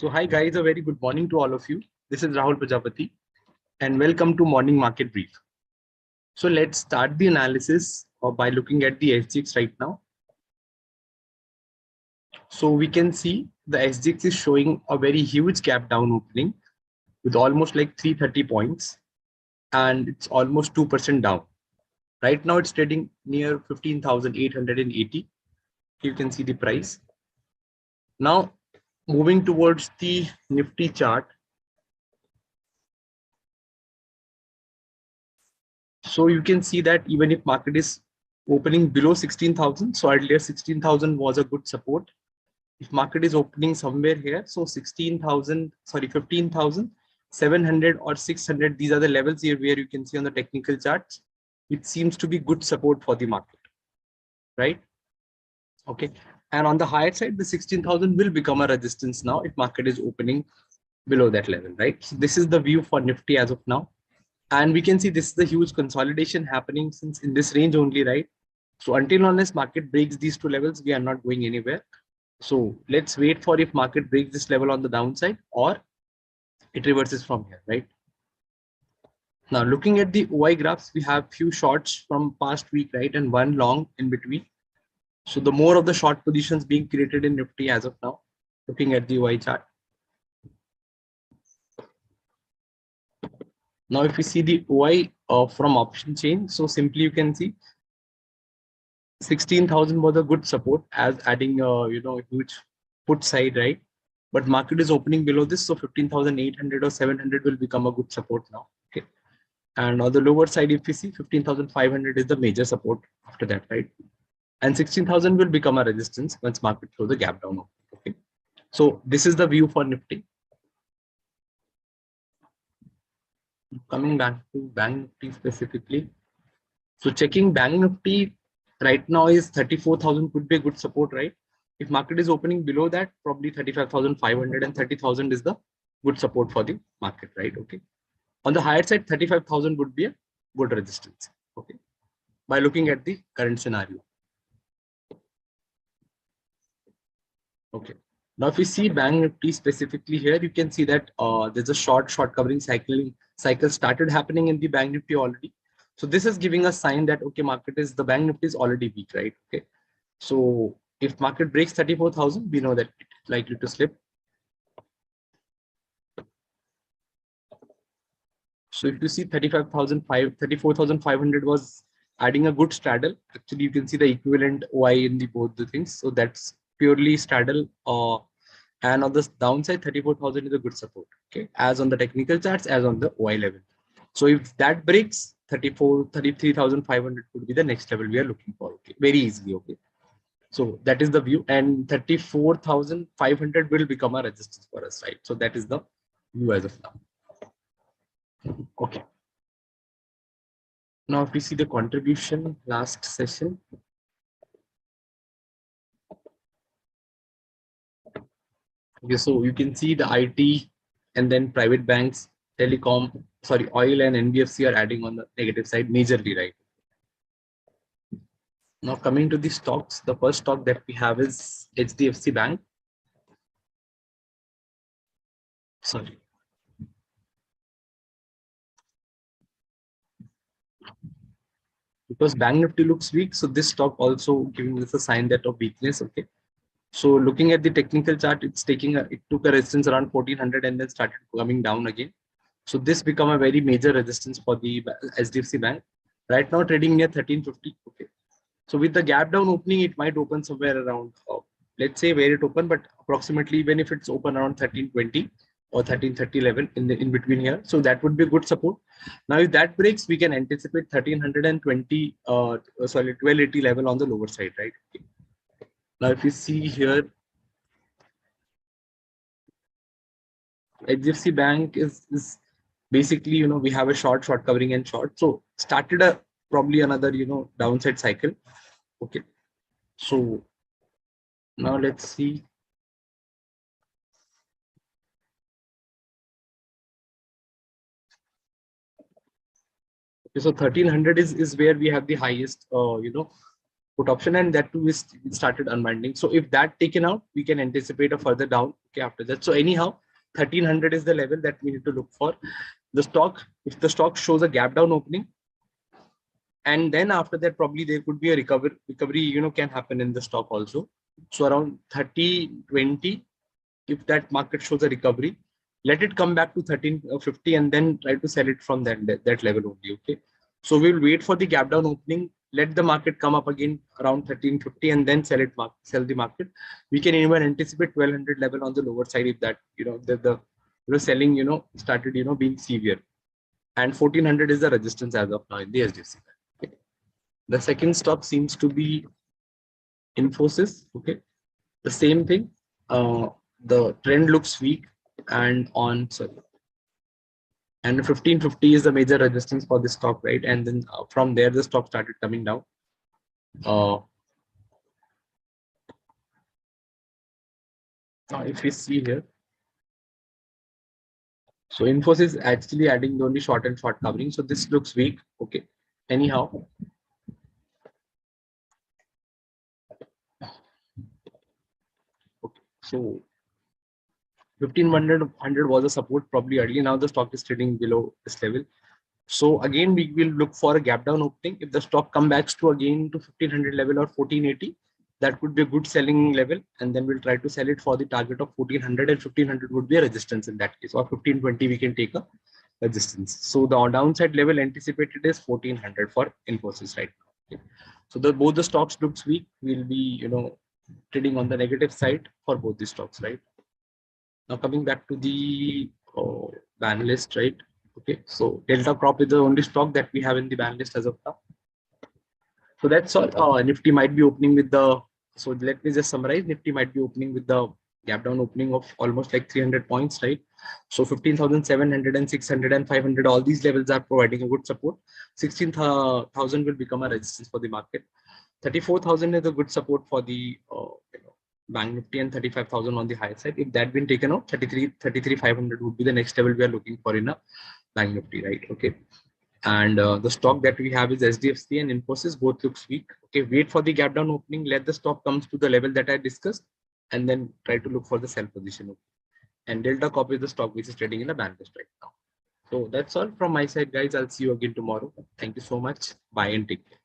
So hi guys, a very good morning to all of you. This is Rahul Prajapati and welcome to Morning Market Brief. So let's start the analysis by looking at the SGX right now. So we can see the SGX is showing a very huge gap down opening with almost like 330 points and it's almost 2% down. Right now it's trading near 15,880. You can see the price. Now moving towards the Nifty chart. So you can see that even if market is opening below 16,000, so earlier 16,000 was a good support. If market is opening somewhere here, so 15,700 or 600, these are the levels here where you can see on the technical charts. It seems to be good support for the market, right? Okay. And on the higher side, the 16,000 will become a resistance now if market is opening below that level, right? So this is the view for Nifty as of now. And we can see this is the huge consolidation happening since in this range only, right? So until unless market breaks these two levels, we are not going anywhere. So let's wait for if market breaks this level on the downside or it reverses from here, right? Now looking at the OI graphs, we have few shorts from past week, right? And one long in between. So the more of the short positions being created in Nifty as of now, looking at the OI chart. Now, if you see the OI from option chain, so simply you can see 16,000 was a good support as adding a huge put side, right? But market is opening below this, so 15,800 or 700 will become a good support now. Okay, and on the lower side, if you see 15,500 is the major support after that, right? And 16,000 will become a resistance once market throws the gap down. Okay, so this is the view for Nifty. Coming back to Bank Nifty specifically, so checking Bank Nifty right now is 34,000 could be a good support, right? If market is opening below that, probably 35,500 and 30,000 is the good support for the market, right? Okay. On the higher side, 35,000 would be a good resistance. Okay. By looking at the current scenario. Okay. Now, if we see Bank Nifty specifically here, you can see that there's a short covering cycle started happening in the Bank Nifty already. So this is giving a sign that, okay, the Bank Nifty is already weak, right? Okay. So if market breaks 34,000, we know that it's likely to slip. So if you see 34,500 was adding a good straddle. Actually, you can see the equivalent OI in the both the things. So that's purely straddle. And on the downside, 34,000 is a good support. Okay, as on the technical charts, as on the OI level. So if that breaks, 33,500 could be the next level we are looking for. Okay, very easily. Okay, so that is the view, and 34,500 will become a resistance for us, right? So that is the view as of now. Okay. Now, if we see the contribution last session. Okay, so you can see the IT and then private banks, telecom, oil and NBFC are adding on the negative side majorly, right? Now coming to the stocks, the first stock that we have is HDFC Bank. Sorry. Because Bank Nifty looks weak, so this stock also giving us a sign that of weakness. Okay. So looking at the technical chart, it took a resistance around 1400 and then started coming down again. So this become a very major resistance for the HDFC Bank. Right now trading near 1350. Okay. So with the gap down opening, it might open somewhere around, let's say where it opened, but approximately even if it's open around 1320 or 1330 level in between here. So that would be a good support. Now, if that breaks, we can anticipate 1320, 1280 level on the lower side, right? Okay. Now, if you see here, HDFC Bank is basically, we have a short covering and short. So started probably another, downside cycle. Okay. So now let's see. Okay, so 1300 is where we have the highest, put option, and that too is started unwinding. So if that taken out, we can anticipate a further down, okay, after that. So anyhow, 1300 is the level that we need to look for. The stock, if the stock shows a gap down opening, and then after that probably there could be a recovery, you know, can happen in the stock also. So around 30-20, if that market shows a recovery, let it come back to 1350 and then try to sell it from that level only. Okay, so we'll wait for the gap down opening, let the market come up again around 1350 and then sell the market. We can even anticipate 1200 level on the lower side if that, you know, the selling, you know, started, you know, being severe. And 1400 is the resistance as of now in the SGC. Okay. The second stock seems to be Infosys. Okay, the same thing. The trend looks weak, and on, sorry, and 1550 is the major resistance for this stock, right? And then from there the stock started coming down. Now if we see here, so Infosys is actually adding the only short and short covering, so this looks weak. Okay, anyhow, okay, so 1500 was a support probably early. Now the stock is trading below this level. So again, we will look for a gap down opening. If the stock comes back to again to 1500 level or 1480, that could be a good selling level. And then we'll try to sell it for the target of 1400, and 1500 would be a resistance in that case, or 1520 we can take a resistance. So the downside level anticipated is 1400 for Infosys right now. Okay. So both the stocks looks weak. We'll be, you know, trading on the negative side for both the stocks, right? Now coming back to the ban list, right? Okay, so Delta Crop is the only stock that we have in the ban list as of now. So that's all. Nifty might be opening with the, so let me just summarize. Nifty might be opening with the gap down opening of almost like 300 points, right? So 15,700 and 600 and 500, all these levels are providing a good support. 16,000 will become a resistance for the market. 34,000 is a good support for the you know, Bank Nifty, and 35,000 on the higher side. If that been taken out, 33,500 would be the next level we are looking for in a Bank Nifty, right? Okay. And the stock that we have is SDFC and Infosys, both looks weak. Okay, wait for the gap down opening, let the stock comes to the level that I discussed, and then try to look for the sell position. Okay. And Delta Corp is the stock which is trading in the ban list right now. So that's all from my side, guys. I'll see you again tomorrow. Thank you so much. Bye and take care.